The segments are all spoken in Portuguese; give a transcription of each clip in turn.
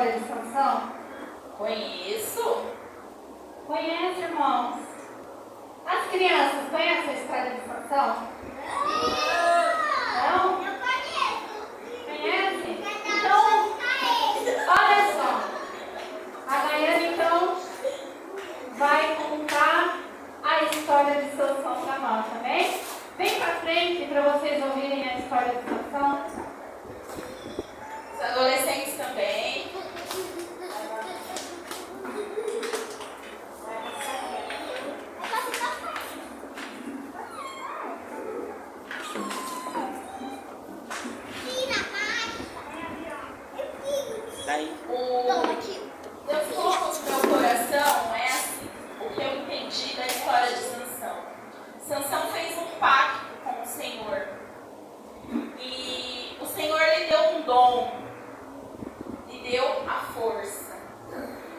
história de Sansão? Conheço. Conhece, irmãos? As crianças conhecem a história de Sansão? Não? Eu conheço. Conhece? Então, olha só. A Daiane, então, vai contar a história de Sansão para nós, também? Vem para frente para vocês ouvirem a história de Sansão. Os adolescentes também. Deus colocou no meu coração o que eu entendi da história de Sansão. Sansão fez um pacto com o Senhor. E o Senhor lhe deu um dom. Lhe deu a força.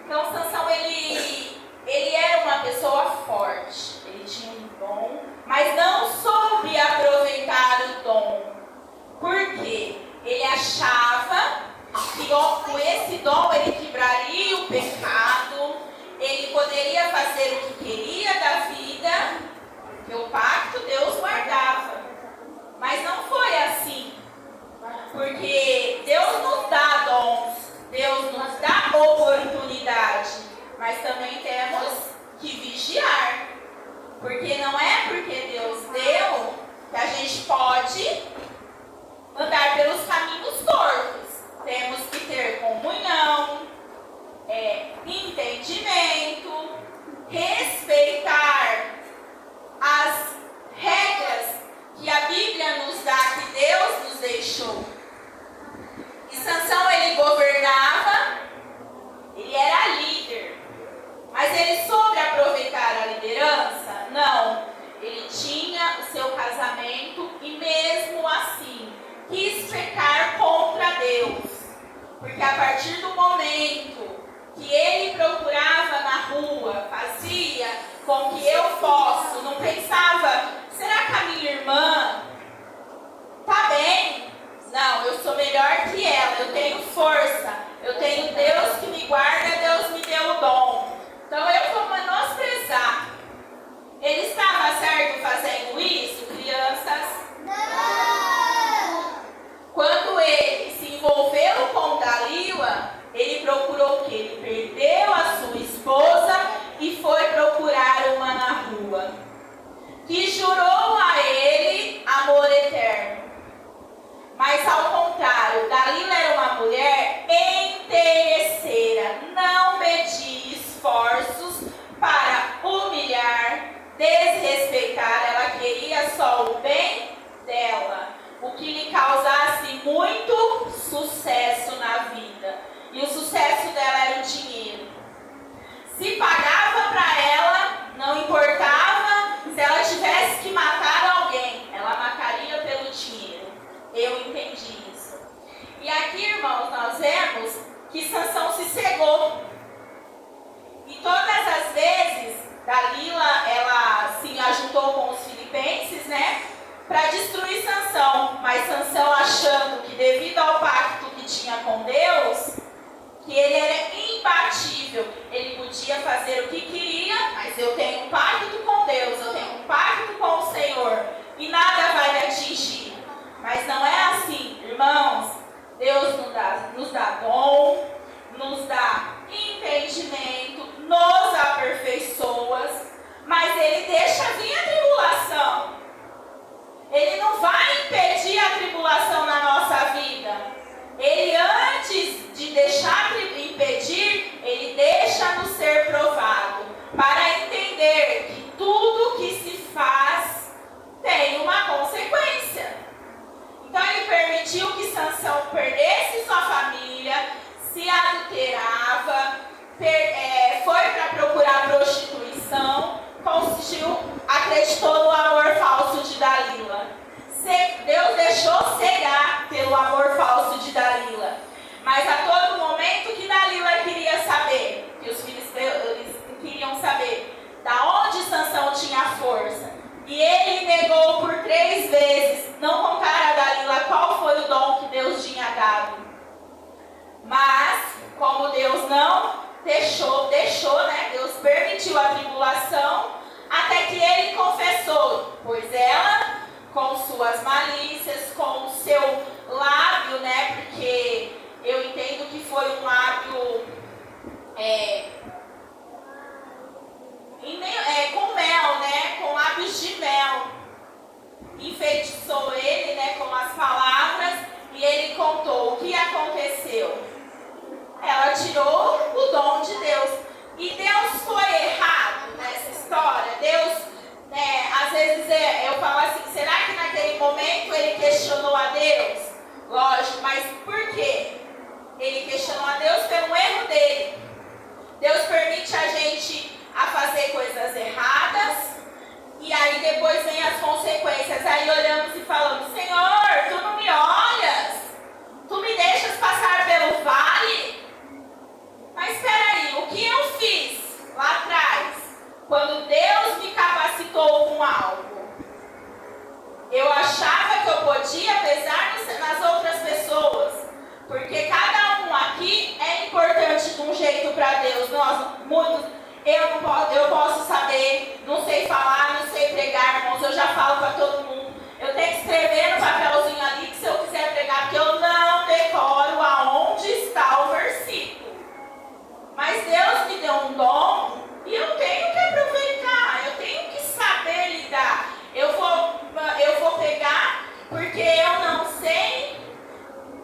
Então Sansão ele era uma pessoa forte. Ele tinha um dom, mas não soube aproveitar o dom. Por quê? Ele achava que com esse dom ele quebraria o pecado, ele poderia fazer o que queria da vida, que o pacto Deus guardava. Mas não foi assim, porque Deus nos dá dons, Deus nos dá oportunidade, mas também temos que vigiar, porque não é porque Deus deu que a gente pode andar pelos caminhos tortos. Temos que ter comunhão, entendimento, respeitar as regras que a Bíblia nos dá, que Deus nos deixou. E Sansão, ele governava, ele era líder, mas ele soube aproveitar a liderança? Não. Ele tinha o seu casamento e mesmo assim quis pecar contra Deus. Porque a partir do momento que ele procurava na rua, fazia com que eu posso, não pensava, será que a minha irmã tá bem? Não, eu sou melhor que ela, eu tenho força, eu tenho Deus que me guarda, Deus me deu o dom. Então eu vou menosprezar. Ele estava certo fazendo isso, crianças? Não! Quando ele se envolveu com Dalila, ele procurou o quê? Ele perdeu a sua esposa e foi procurar uma na rua, que jurou a ele amor eterno. Mas ao contrário, Dalila era uma mulher interesseira, não media esforços para humilhar, desrespeitar, ela queria só o bem dela, o que lhe causasse muito sucesso na vida. E o sucesso dela era o dinheiro. Se pagava para ela, não importava se ela tivesse que matar alguém, ela mataria pelo dinheiro. Eu entendi isso. E aqui, irmãos, nós vemos que Sansão se cegou. E todas as vezes, Dalila, ela se ajuntou com os filipenses, né? Para destruir Sansão. Mas Sansão, achando que devido ao pacto que tinha com Deus, que ele era imbatível, ele podia fazer o que queria, mas eu tenho um pacto com Deus, eu tenho um pacto com o Senhor, e nada vai me atingir. Mas não é assim, irmãos. Deus nos dá dom, nos dá entendimento, nos aperfeiçoa, mas Ele deixa vir a tribulação. Ele não vai impedir a tribulação na nossa vida. Ele, antes de deixar impedir, Ele deixa-nos ser provado, para entender que tudo que se faz tem uma consequência. Então Ele permitiu que Sansão perdesse sua família, se adulterava, foi para procurar prostituição, acreditou no amor falso de Dalila. Deus deixou cegar suas malícias, com o seu lábio, né? Porque eu entendo que foi um lábio com mel, né? Com lábios de mel. Enfeitiçou ele, né? Com as palavras, e ele contou o que aconteceu. Ela tirou o dom de Deus. E Deus foi errado nessa história. Deus, às vezes eu falo assim, será que naquele momento ele questionou a Deus? Lógico, mas por quê? Ele questionou a Deus pelo erro dele. Deus permite a gente a fazer coisas erradas, e aí depois vem as consequências. Aí olhamos e falamos, Senhor, tu não me olhas? Tu me deixas passar pelo vale? Mas espera aí, o que eu fiz lá atrás, quando Deus me capacitou com algo? Eu achava que eu podia pesar nas outras pessoas, porque cada um aqui é importante de um jeito para Deus. Eu posso saber, não sei falar, não sei pregar, irmãos, eu já falo para todo mundo. Eu tenho que escrever no papelzinho ali que se eu quiser pregar, porque eu não decoro aonde está o versículo. Mas Deus me deu um dom e eu tenho que aproveitar, eu tenho que saber lidar. Eu vou pegar porque eu não sei,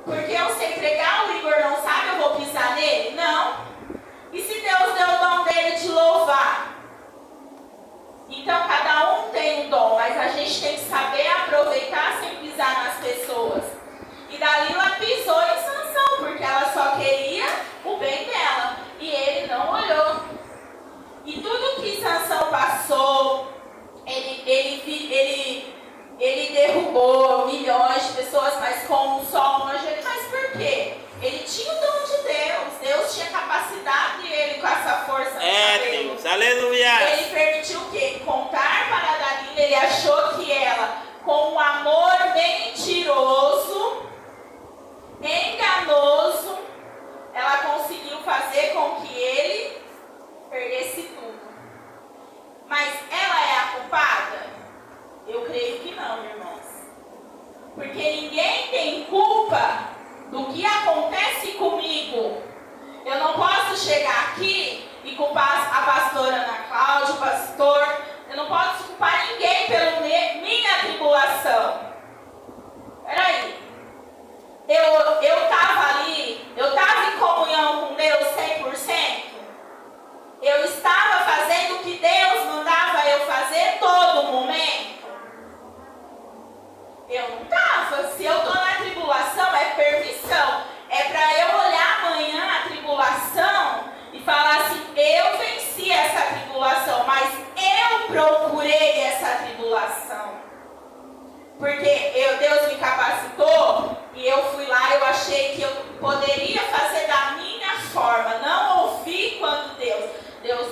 porque eu sei pregar, o Igor não sabe, eu vou pisar nele? Não. E se Deus deu o dom dele de louvar? Então cada um tem um dom, mas a gente tem que saber aproveitar sem pisar nas pessoas. E Dalila pisou em Sansão, porque ela só queria o bem dela. E ele não olhou. E tudo que Sansão passou, ele derrubou milhões de pessoas, mas com um só um anjo. Mas por quê? Ele tinha o dom de Deus. Deus tinha capacidade de ele com essa força no cabelo. Deus, aleluia. Ele permitiu o quê? Contar para Dalila. Ele achou que ela, com um amor mentiroso, enganoso, ela conseguiu fazer com que ele perdesse tudo. Mas ela é a culpada? Eu creio que não, irmãos. Porque ninguém tem culpa do que acontece comigo. Eu não posso chegar aqui e culpar a pastora Ana Cláudia, o pastor. Eu não posso culpar ninguém pela minha tribulação. Peraí. Eu estava ali, eu estava em comunhão com Deus 100%. Eu estava fazendo o que Deus mandava eu fazer todo momento. Eu não estava. Se eu estou na tribulação, é permissão. É para eu olhar amanhã a tribulação e falar assim, eu venci essa tribulação, mas eu procurei essa tribulação. Porque Deus me capacitou e eu fui lá, eu achei que eu poderia fazer da minha forma. Não ouvi quando Deus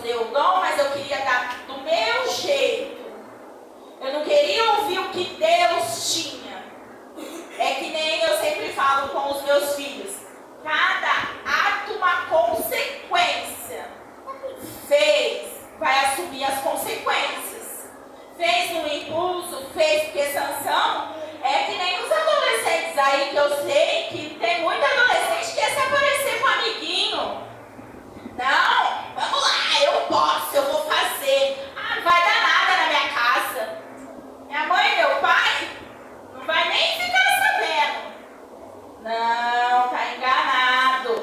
deu o dom, mas eu queria dar do meu jeito. Eu não queria ouvir o que Deus tinha. É que nem eu sempre falo com os meus filhos. Cada ato uma consequência. Fez, vai assumir as consequências. Fez no impulso, fez porque Sansão é que nem os adolescentes aí, que eu sei que tem muito adolescente que quer se aparecer com um amiguinho. Não, vamos lá, eu posso, eu vou fazer. Ah, não vai dar nada na minha casa. Minha mãe e meu pai não vai nem ficar sabendo. Não, tá enganado.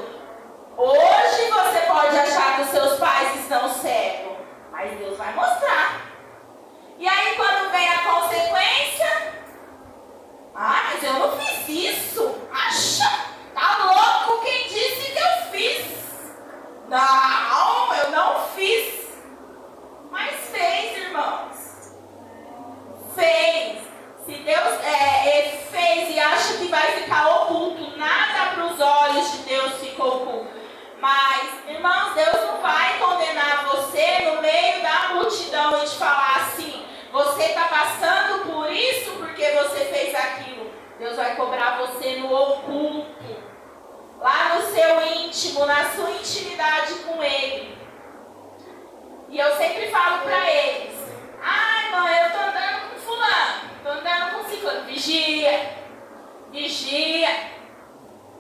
Hoje você pode achar que os seus pais estão cegos, mas Deus vai mostrar. E aí quando vem a consequência, mas eu não fiz isso. Acha? Tá louco quem disse que eu fiz? Não, eu não fiz. Mas fez, irmãos. Fez. Se Deus fez e acha que vai ficar oculto, nada para os olhos de Deus ficou oculto. Mas, irmãos, Deus não vai condenar você no meio da multidão e te falar assim, você está passando por isso porque você fez aquilo. Deus vai cobrar você no oculto, lá no seu íntimo, na sua intimidade com Ele. E eu sempre falo para eles, ai mãe, eu estou andando com fulano, estou andando com ciclano. falando, vigia, vigia.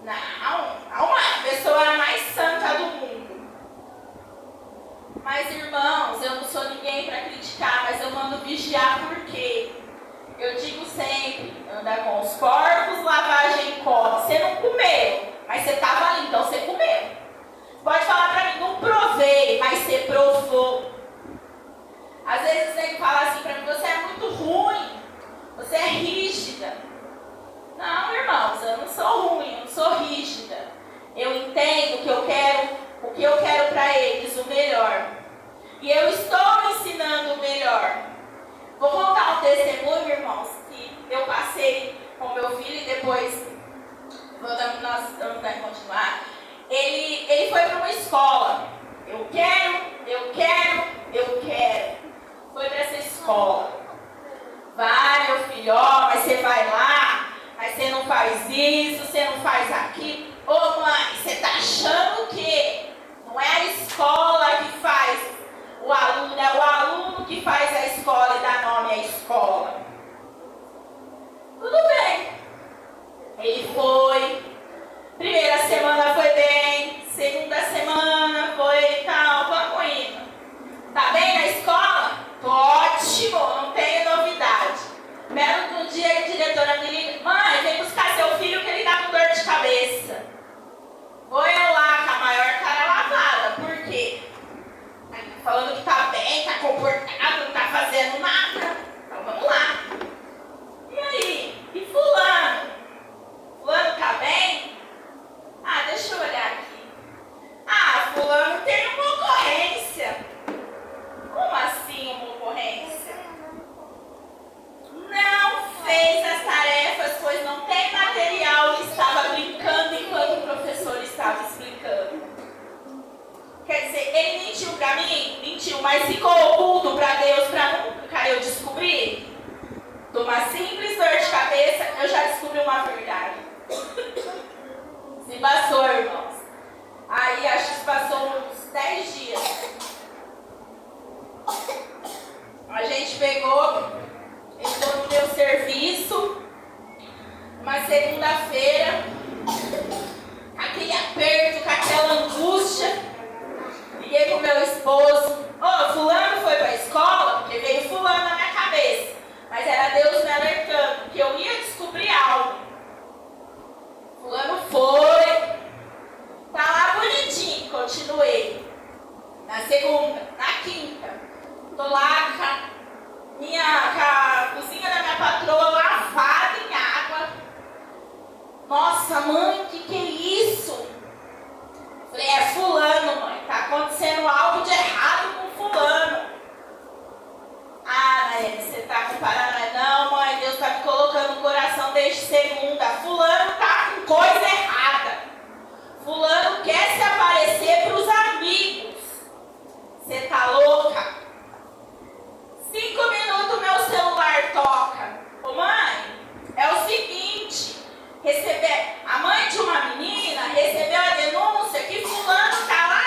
Não, a pessoa mais santa do mundo. Mas, irmãos, eu não sou ninguém para criticar, mas eu mando vigiar por quê? Eu digo sempre, anda com os corpos, lavagem come. Você não comeu, mas você estava ali, então você comeu. Pode falar para mim, não provei, mas você provou. Às vezes ele fala assim para mim, você é muito ruim, você é rígida. Não, irmãos, eu não sou ruim, eu não sou rígida. Eu entendo o que eu quero para eles, o melhor. E eu estou ensinando o melhor. Vou contar um testemunho, irmãos, que eu passei com meu filho e depois nós vamos continuar. Ele foi para uma escola. Eu quero. Foi para essa escola. Vai, meu filho, mas você vai lá, mas você não faz isso, você não faz aquilo. Ô mãe, você está achando o quê? Não é a escola que faz o aluno, é o aluno que faz a escola e dá nome à escola. Tudo bem. Ele foi. Primeira semana foi bem, segunda semana foi tal, vamos indo. Tá bem na escola? Tô ótimo, não tenho novidade. Belo de um dia a diretora me liga, mãe, vem buscar seu filho que ele tá com dor de cabeça. Vou eu lá com a maior cara lavada, por quê? Falando que tá bem, tá comportado, não tá fazendo nada. Então vamos lá. E aí? E fulano? Fulano tá bem? Ah, deixa eu olhar aqui. Ah, fulano tem uma ocorrência. Como assim uma ocorrência? Não fez as tarefas, pois não tem material e estava brincando enquanto o professor estava explicando. Quer dizer, ele mentiu para mim? Mentiu, mas ficou oculto para Deus para nunca eu descobrir? De uma simples dor de cabeça, eu já descobri uma verdade. Se passou, irmãos. Aí acho que se passou uns 10 dias. A gente pegou, entrou no meu serviço, uma segunda-feira, aquele aperto, com aquela angústia. Liguei pro meu esposo, fulano foi pra escola, porque veio fulano na minha cabeça. Mas era Deus me alertando, que eu ia descobrir algo. Fulano foi, tá lá bonitinho, continuei. Na segunda, na quinta, tô lá com a cozinha da minha patroa lavada em água. Nossa, mãe, que é isso? Falei, é fulano, mãe, tá acontecendo algo de errado com fulano. Ah, Nayane, você tá com paranoia? Não, mãe, Deus tá me colocando no coração desde segunda. Fulano tá com coisa errada. Fulano quer se aparecer pros amigos. Você tá louca? 5 minutos meu celular toca. Ô mãe, é o seguinte, a mãe de uma menina recebeu a denúncia que fulano tá lá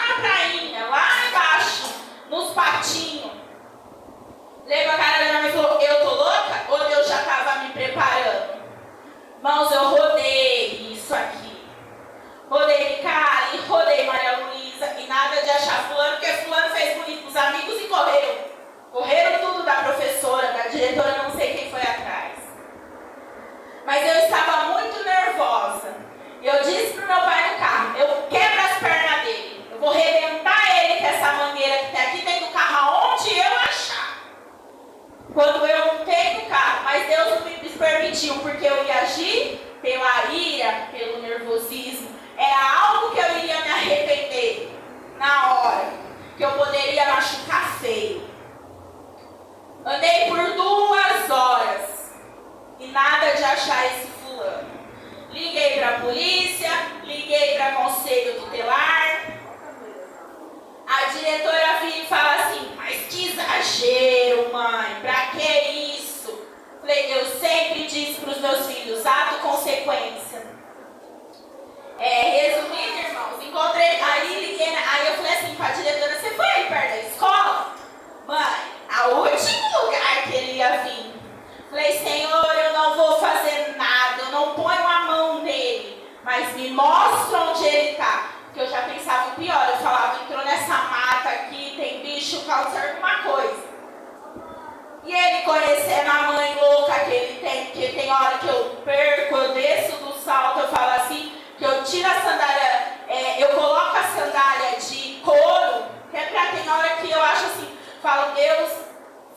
na prainha, lá embaixo, nos patinhos. Lembra a cara da minha mãe e falou, eu tô louca? Ou Deus já tava me preparando? Irmãos, eu rodei isso aqui. Rodei Micali, rodei Maria Luísa e nada de achar fulano, porque fulano fez bonito com os amigos e correu. Correram tudo da professora, da diretora, não sei quem foi atrás. Mas eu estava muito nervosa. E eu disse pro meu pai no carro, eu quebro as pernas dele. Eu vou arrebentar ele com essa mangueira que tem aqui dentro do carro aonde eu achar. Quando eu montei no carro, mas Deus não me permitiu, porque eu ia agir pela ira, pelo nervosismo. Era algo que eu iria me arrepender na hora, que eu poderia machucar feio. Andei por 2 horas e nada de achar esse fulano. Liguei para a polícia, liguei para conselho tutelar. A diretora vira e fala assim, mas que exagero, mãe, pra que isso? Falei, eu sempre disse para os meus filhos, ato consequência. Resumindo, irmãos, encontrei, aí eu falei assim para a diretora, você foi aí perto da escola? Mãe, o último lugar que ele ia vir. Falei, Senhor, mas me mostra onde ele está. Porque eu já pensava o pior, eu falava, entrou nessa mata aqui, tem bicho, causa alguma coisa. E ele conhecendo a mãe louca que ele tem, porque tem hora que eu perco, eu desço do salto, eu falo assim, que eu tiro a sandália, eu coloco a sandália de couro, que é pra tem hora que eu acho assim, falo, Deus,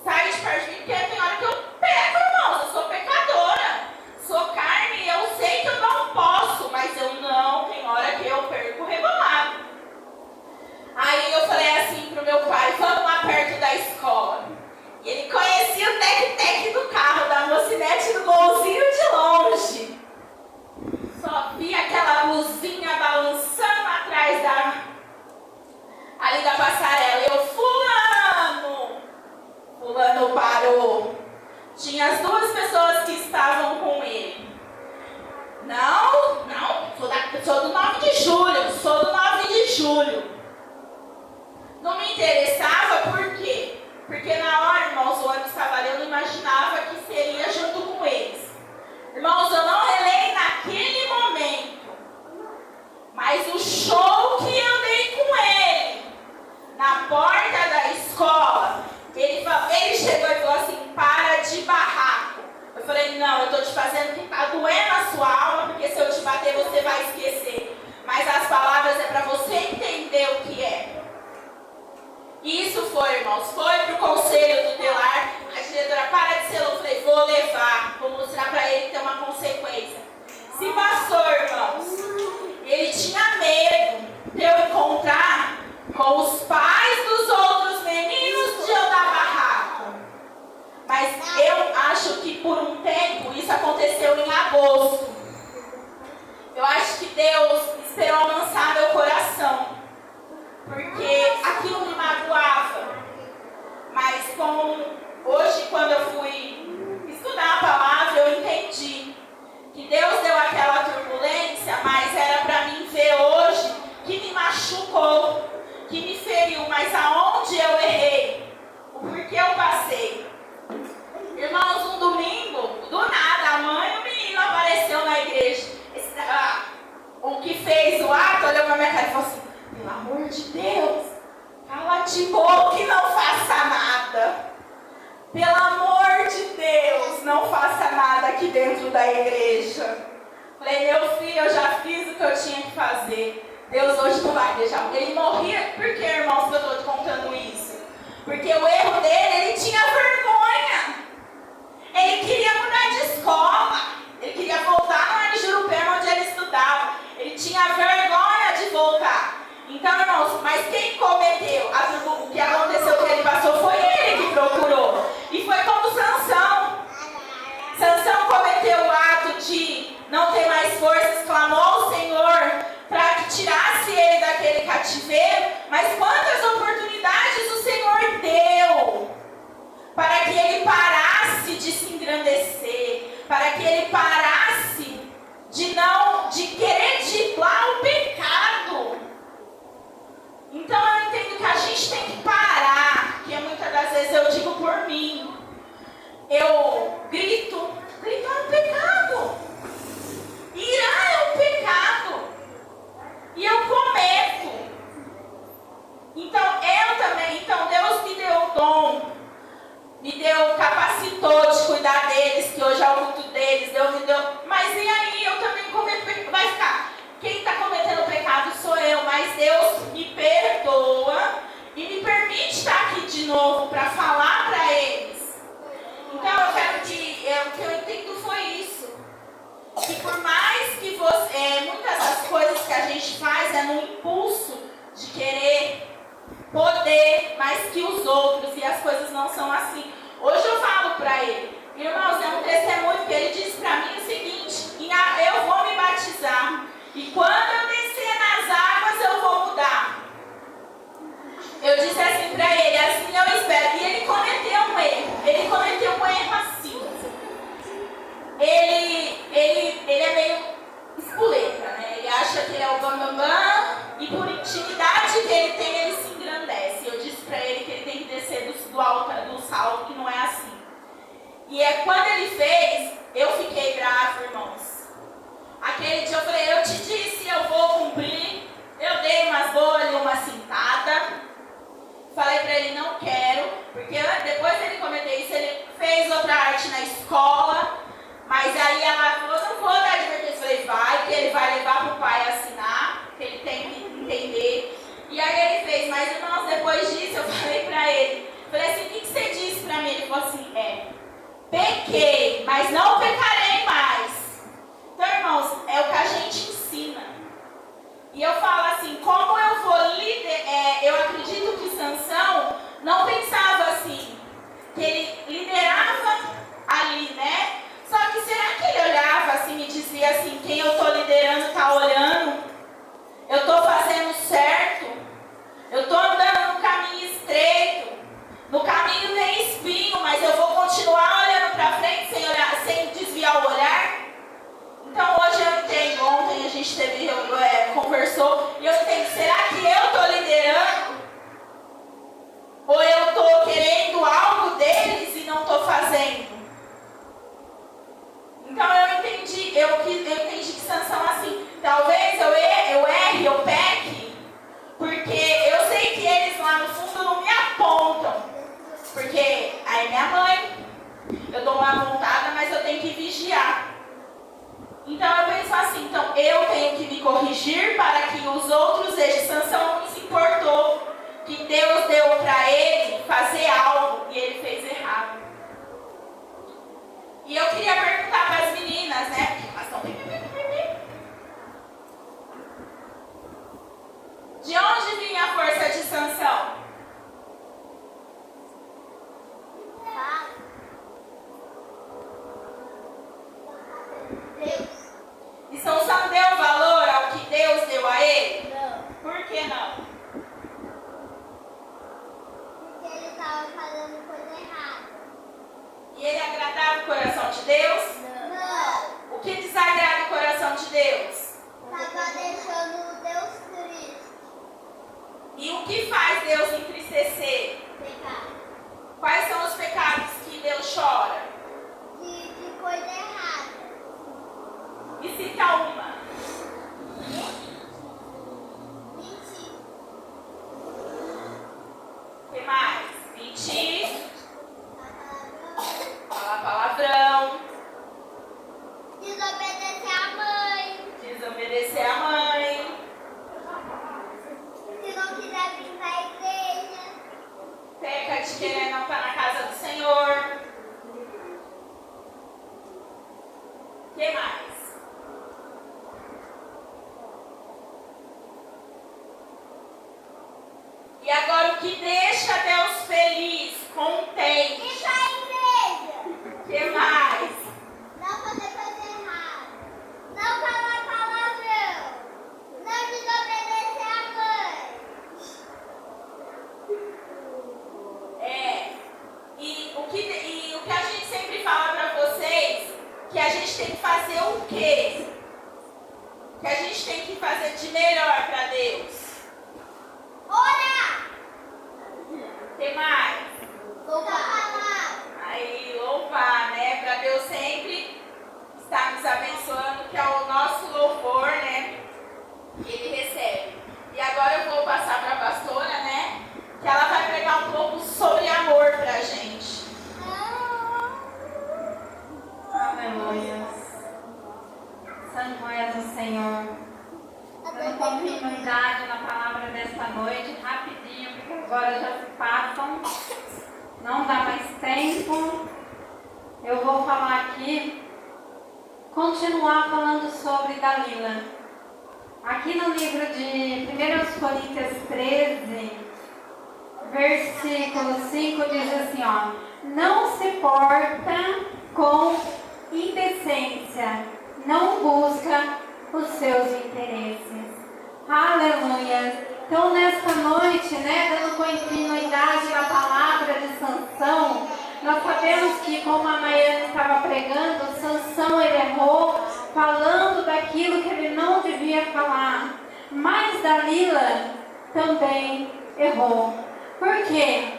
sai de perto de mim, porque tem hora que eu peco, irmãos, eu sou pecadora, sou carne, eu sei que eu não posso, mas eu não, tem hora que eu perco o rebolado. Aí eu falei assim pro meu pai, vamos lá perto da escola. E ele conhecia o tec-tec do carro, da mocinete do golzinho de longe. Só vi aquela luzinha balançando atrás ali da passarela. Eu, fulano parou. Tinha as duas pessoas que estavam com ele. Não, sou do 9 de julho. Não me interessava por quê? Porque na hora, irmãos, o ônibus estava ali, eu não imaginava que seria junto com eles. Irmãos, eu não relei naquele momento, mas o show que eu dei com ele, na porta da escola, ele chegou e falou assim, para de barraco. Eu falei, não, eu estou te fazendo que está doendo a sua alma, porque se eu te bater você vai esquecer. Mas as palavras é para você entender o que é. E isso foi, irmãos, foi pro conselho tutelar. A diretora, para de ser louco. Eu falei, vou levar, vou mostrar para ele que tem uma consequência. Se passou, irmãos, ele tinha medo de eu encontrar com os pais dos outros meninos de eu dar barraco. Mas eu acho que por um tempo isso aconteceu em agosto. Eu acho que Deus esperou amansar meu coração. Porque aquilo me magoava. Mas hoje, quando eu fui estudar a palavra, eu entendi que Deus deu aquela turbulência, mas era para mim ver hoje que me machucou, que me feriu, mas aonde eu errei, o porquê eu passei. Irmãos, um domingo, do nada, a mãe e o menino apareceu na igreja. O que fez o ato olhou para minha cara e falou assim, pelo amor de Deus, cala-te boca e não faça nada. Pelo amor de Deus, não faça nada aqui dentro da igreja. Falei, meu filho, eu já fiz o que eu tinha que fazer. Deus hoje não vai deixar. Ele morria, por que, irmãos, que eu estou te contando isso? Porque o erro dele, ele tinha vergonha. Ele queria mudar de escola. Ele queria voltar lá em Jurupema, onde ele estudava. Ele tinha vergonha de voltar. Então, irmãos, mas quem cometeu o que aconteceu que ele passou foi ele que procurou. E foi como Sansão. Sansão cometeu o ato de não ter mais forças, clamou ao Senhor para que tirasse ele daquele cativeiro. Mas quantas oportunidades o Senhor deu para que ele parasse de se engrandecer, para que ele parasse de querer driblar o pecado. Então eu entendo que a gente tem que parar, que muitas das vezes eu digo por mim, eu grito é um pecado, irá é um pecado, e eu cometo. Então Deus me deu o dom, capacitou de cuidar deles, que hoje é o culto deles, Deus me deu, mas e aí, eu também cometo pecado, vai ficar, quem está cometendo pecado sou eu, mas Deus me perdoa e me permite estar aqui de novo para falar para eles. Então eu quero o que eu entendo foi isso, que por mais que muitas das coisas que a gente faz é no impulso de querer poder mais que os outros, e as coisas não são assim. Hoje eu falo para ele, irmãos, é um testemunho que ele disse para mim o seguinte, eu vou me batizar, e quando eu descer nas águas eu vou mudar. Eu disse assim para ele, assim eu espero, e ele cometeu um erro assim. Ele é meio espoleta, né? Ele acha que ele é o bambambam, e por intimidade que ele tem, ele se engrandece. Eu disse para ele que ele tem que descer do alto, do salto, que não é assim. E quando ele fez, eu fiquei bravo, irmãos. Naquele dia eu falei, eu te disse, eu vou cumprir. Eu dei umas boas ali, uma cintada. Falei pra ele, não quero, porque depois dele cometer isso, ele fez outra arte na escola, mas aí ela falou, não vou dar advertência. Eu falei, vai, que ele vai levar pro pai assinar, que ele tem que entender. E aí ele fez, mas irmãos, depois disso eu falei pra ele, falei assim, o que você disse pra mim? Ele falou assim, pequei, mas não pecarei mais. Então, irmãos, é o que a gente ensina. E eu falo assim, como eu vou eu acredito que Sansão não pensava assim, que ele liderava ali, né? Só que será que ele olhava assim e dizia assim, quem eu estou liderando está olhando? Eu estou fazendo certo? Eu estou andando no caminho estreito? No caminho tem espinho, mas eu vou continuar olhando para frente sem desviar o olhar? Então hoje eu entendo, ontem a gente conversou, e eu entendo, será que eu estou liderando? Ou eu estou querendo algo deles e não estou fazendo? Então eu entendi que Sansão assim, talvez eu erre, eu peque, porque eu sei que eles lá no fundo não me apontam, porque aí minha mãe, eu dou uma apontada, mas eu tenho que vigiar. Então eu penso assim, então eu tenho que me corrigir para que os outros vejam. Sansão não se importou que Deus deu para ele fazer algo e ele fez errado. E eu queria perguntar para as meninas, né? Porque elas estão bem. De onde vinha a força de Sansão? Deus. E Sansão deu valor ao que Deus deu a ele? Não. Por que não? Porque ele estava fazendo coisa errada. E ele agradava o coração de Deus? Não. O que desagrada o coração de Deus? Estava deixando Deus triste. E o que faz Deus entristecer? Pecado. Quais são os pecados que Deus chora? De coisa errada. Me cita uma. Mentir. O que mais? Mentir, Palavrão. falar palavrão, Desobedecer a mãe. desobedecer a mãe, Se não quiser vir para a igreja. peca de querer não estar na casa do Senhor. O que mais? E agora o que deixa Deus feliz, contente? Ir para a igreja. O que mais? Não fazer coisa errada. Não falar palavrão. Não desobedecer a mãe. E o que a gente sempre fala para vocês, que a gente tem que fazer o quê? Que a gente tem que fazer de melhor para Deus. Orar. O que mais? Louvar a palavra. Aí, louvar, né? Para Deus sempre estar nos abençoando, que é o nosso louvor, né? Que Ele recebe. E agora eu vou passar para a pastora, né? Que ela vai pregar um pouco sobre amor para a gente. Aleluia. Santo és o Senhor. Dando continuidade na palavra desta noite, rapidinho, porque agora já se passam. Não dá mais tempo. Eu vou falar aqui, continuar falando sobre Dalila. Aqui no livro de 1 Coríntios 13, versículo 5 diz assim, ó: não se porta com indecência, não busca os seus interesses. Aleluia. Então nesta noite, né, dando continuidade na palavra de Sansão, nós sabemos que, como a Maiane estava pregando, Sansão ele errou falando daquilo que ele não devia falar. Mas Dalila também errou. Por quê?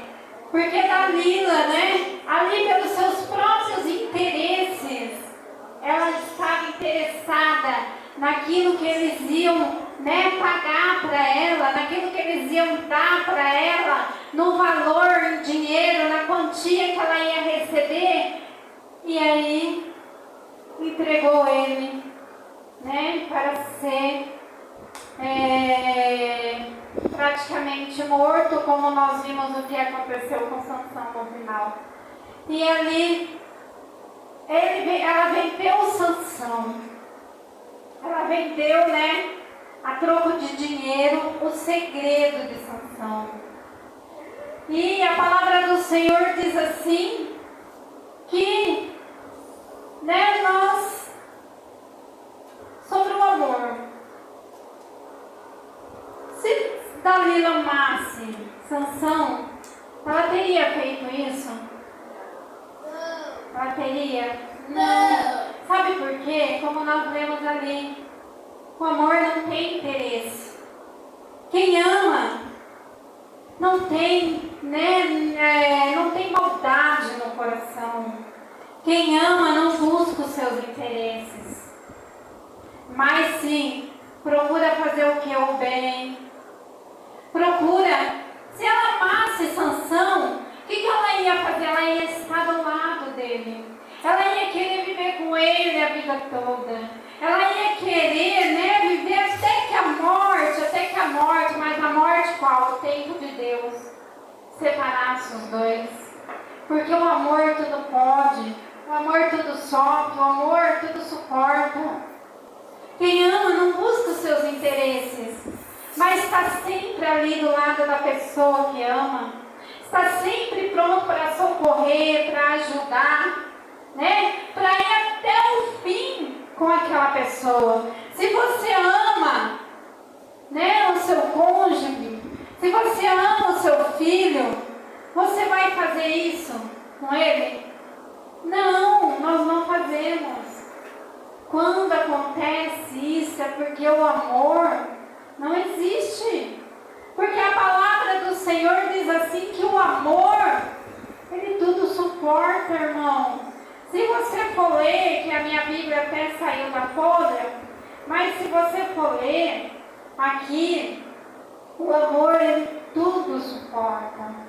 Porque Dalila, né, ali pelos seus próprios interesses, ela estava interessada naquilo que eles iam, pagar para ela, naquilo que eles iam dar para ela, no valor em dinheiro, na quantia que ela ia receber. E aí entregou ele, para ser praticamente morto, como nós vimos o que aconteceu com Sansão no final. E ali ela vendeu Sansão. Ela vendeu, a troco de dinheiro, o segredo de Sansão. E a palavra do Senhor diz assim, que, nós, sobre o amor, se Dalila amasse Sansão, ela teria feito isso? Ela teria? Não. Sabe por quê? Como nós lemos ali, o amor não tem interesse. Quem ama não tem, não tem maldade no coração. Quem ama não busca os seus interesses, mas sim procura fazer o que é o bem. Procura. Se ela amasse Sansão, o que ela ia fazer? Ela ia estar do lado dele. Ela ia querer viver com ele a vida toda. Ela ia querer, viver até que a morte, mas a morte qual? O tempo de Deus separasse os dois. Porque o amor tudo pode, o amor tudo sofre, o amor tudo suporta. Quem ama não busca os seus interesses, mas está sempre ali do lado da pessoa que ama. Está sempre pronto para socorrer, para ajudar, para ir até o fim com aquela pessoa. Se você ama, o seu cônjuge, se você ama o seu filho, você vai fazer isso com ele? Não, nós não fazemos. Quando acontece isso é porque o amor não existe. Porque a palavra do Senhor diz assim que o amor, ele tudo suporta, irmão. Se você for ler, que a minha Bíblia até saiu da folha, mas se você for ler aqui, o amor, ele tudo suporta.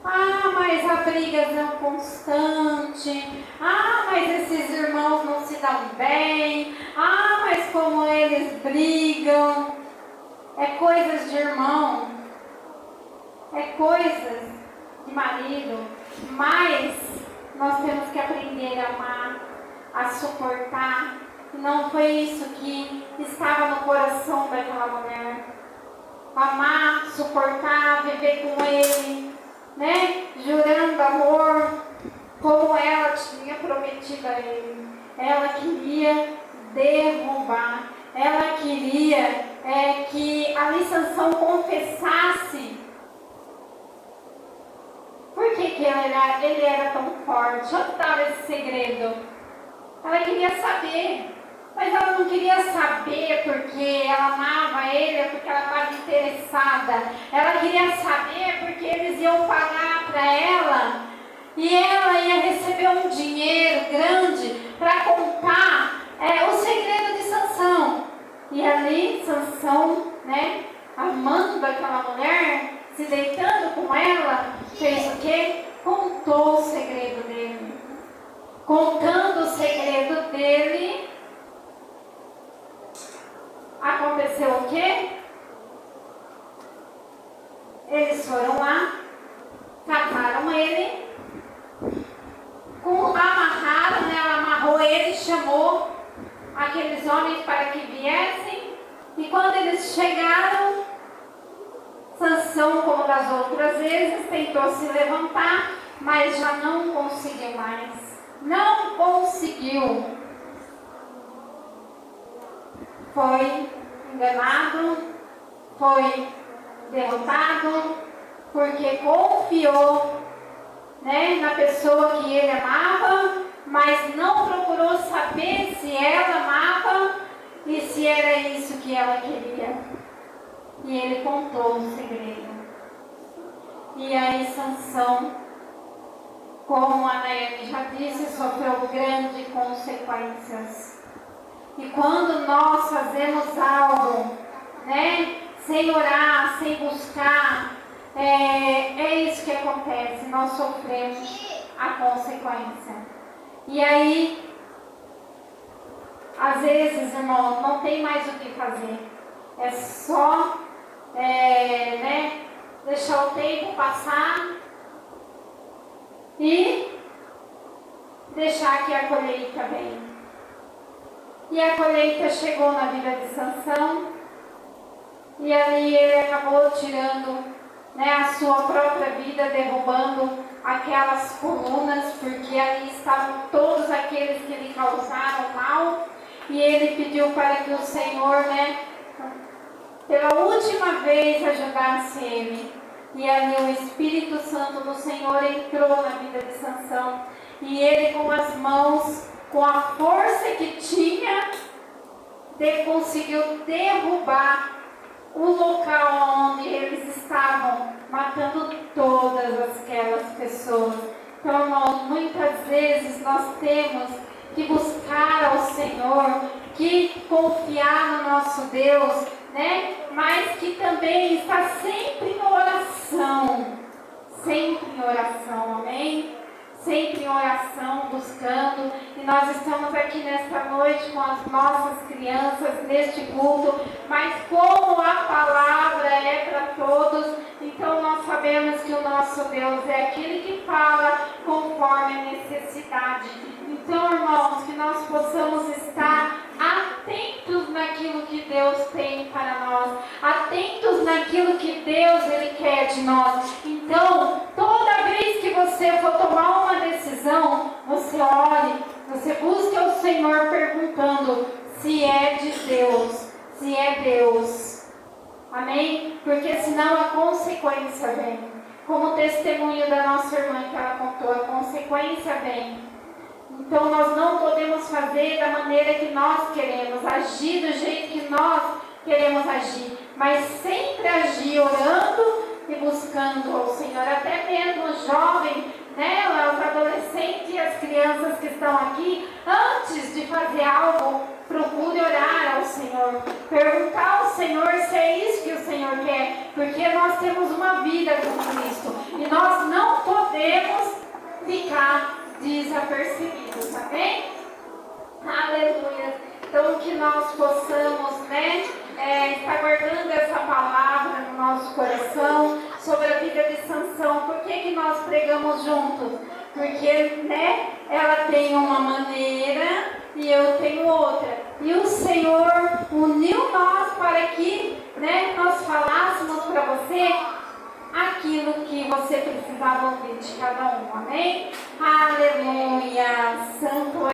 Ah, mas a briga é constante. Ah, mas esses irmãos não se dão bem. Ah, mas como eles brigam. É coisas de irmão. É coisas de marido. Mas nós temos que aprender a amar, a suportar. E não foi isso que estava no coração daquela mulher. Amar, suportar, viver com ele, jurando amor, como ela tinha prometido a ele. Ela queria derrubar. Ela queria que ali Sansão confessasse. Por que ele era tão forte? Onde estava esse segredo? Ela queria saber. Mas ela não queria saber porque ela amava ele, porque ela estava interessada. Ela queria saber porque eles iam pagar para ela. E ela ia receber um dinheiro grande para contar o segredo de Sansão. E ali Sansão, amando aquela mulher, se deitando com ela, fez o quê? Contou o segredo dele. Contando o segredo dele, aconteceu o quê? Eles foram lá, trataram ele, amarraram, ela amarrou ele, chamou aqueles homens para que viessem. E quando eles chegaram, Sansão, como das outras vezes, tentou se levantar, mas já não conseguiu mais. Não conseguiu. Foi enganado, foi derrotado, porque confiou, na pessoa que ele amava, mas não procurou saber se ela amava e se era isso que ela queria. E ele contou o segredo. E aí Sansão, como a Nayane já disse, sofreu grandes consequências. E quando nós fazemos algo, né, sem orar, sem buscar, é isso que acontece, nós sofremos a consequência. E aí, às vezes, irmãos, não tem mais o que fazer. É só deixar o tempo passar e deixar que a colheita venha. E a colheita chegou na vida de Sansão, e ali ele acabou tirando, né, a sua própria vida, derrubando aquelas colunas, porque ali estavam todos aqueles que lhe causaram mal, e ele pediu para que o Senhor, né, pela última vez ajudasse ele. E ali o Espírito Santo do Senhor entrou na vida de Sansão, e ele com as mãos, com a força que tinha, conseguiu derrubar o local onde eles estavam, matando todas aquelas pessoas. Então, irmãos, muitas vezes nós temos que buscar ao Senhor, que confiar no nosso Deus, né? Mas que também está sempre em oração, amém? Sempre em oração, buscando. E nós estamos aqui nesta noite com as nossas crianças neste culto, mas como a palavra é para todos, então nós sabemos que o nosso Deus é aquele que fala conforme a necessidade. Então, irmãos, que nós possamos estar atentos naquilo que Deus tem para nós, atentos naquilo que Deus Ele quer de nós. Então, toda vez que você for tomar uma decisão, você ore, você busque o Senhor perguntando se é de Deus, se é Deus. Amém? Porque senão a consequência vem. Como o testemunho da nossa irmã que ela contou, a consequência vem. Então nós não podemos fazer da maneira que nós queremos, agir do jeito que nós queremos agir, mas sempre agir orando e buscando ao Senhor. Até mesmo os jovens, né, os adolescentes e as crianças que estão aqui, antes de fazer algo, procure orar ao Senhor, perguntar ao Senhor se é isso que o Senhor quer, porque nós temos uma vida com Cristo e nós não podemos ficar desapercebidos, amém? Aleluia. Então que nós possamos, né, estar guardando essa palavra no nosso coração sobre a vida de Sansão. Por que nós pregamos juntos? Porque, né, ela tem uma maneira e eu tenho outra. E o Senhor uniu nós para que, né, nós falássemos para você aquilo que você precisava ouvir de cada um, amém? Aleluia, santo é